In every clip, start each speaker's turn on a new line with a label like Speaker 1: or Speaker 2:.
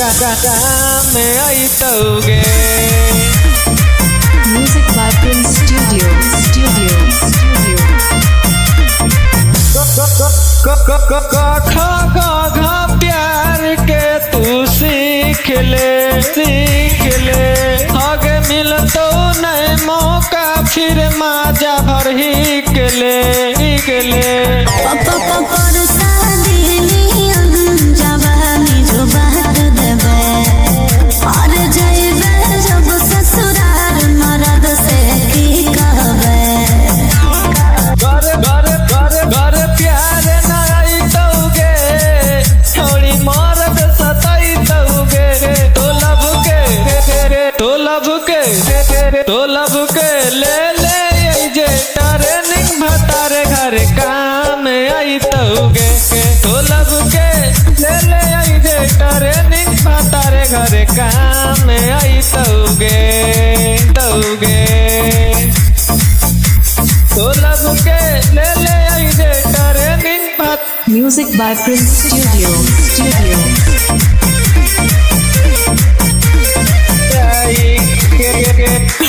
Speaker 1: काम आई तोगे।
Speaker 2: Music by Prince Studio.
Speaker 1: प्यार के तू सीख ले आगे मिल तो नए मौका फिर माजा भर ही के ले तो लब के ले जे ट्रेनिंग भतारे घर काम आई तोगे। तो लब के ले जे ट्रेनिंग भतारे घर काम आई तोगे। तो लब के ले जे training
Speaker 2: Music by Prince Studio.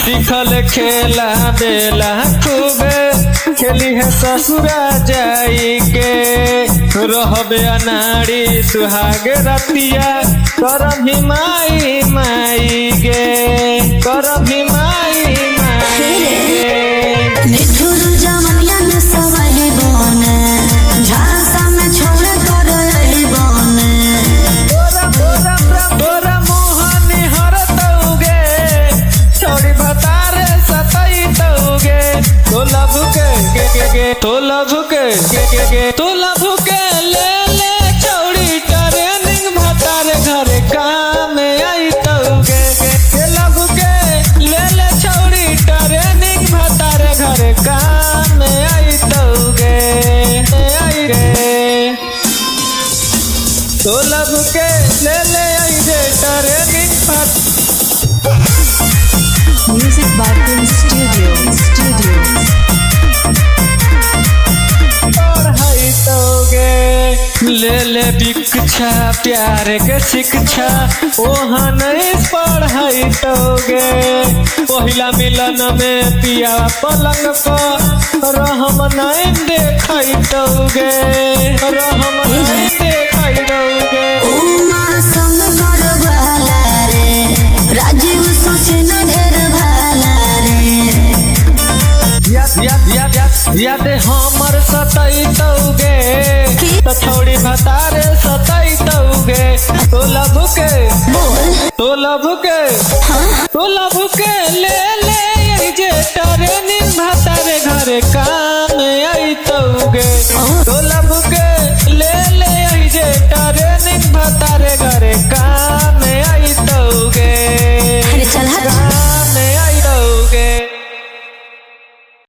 Speaker 1: सीखल खेला बेला खूबे खेली है ससुरा जाई के रहबे अनाड़ी सुहाग रतिया करम ही माई गे करम ही माई गे। तो लब के ले चौड़ी ट्रेनिंग भतारे घर काम आई तोगे। लब के ले चौड़ी ट्रेनिंग भतारे घर काम आई तोगे। आई रे तो लब के ले जे training
Speaker 2: Music by Prince Studio.
Speaker 1: ले भिक्षा प्यार के शिक्षा ओहा नहीं पढ़ाई तोगे। पहिला मिलन में पिया पलंग पर रहम नहीं देखाई तोगे। रहम नहीं देखाई तोगे। याद हमर सताई तोगे तो छोड़ी भतारे सताई तोगे। तो लब के ले जे ट्रेनिंग भतारे घर काम आई तोगे। तो लब के ले जे ट्रेनिंग भतारे घर काम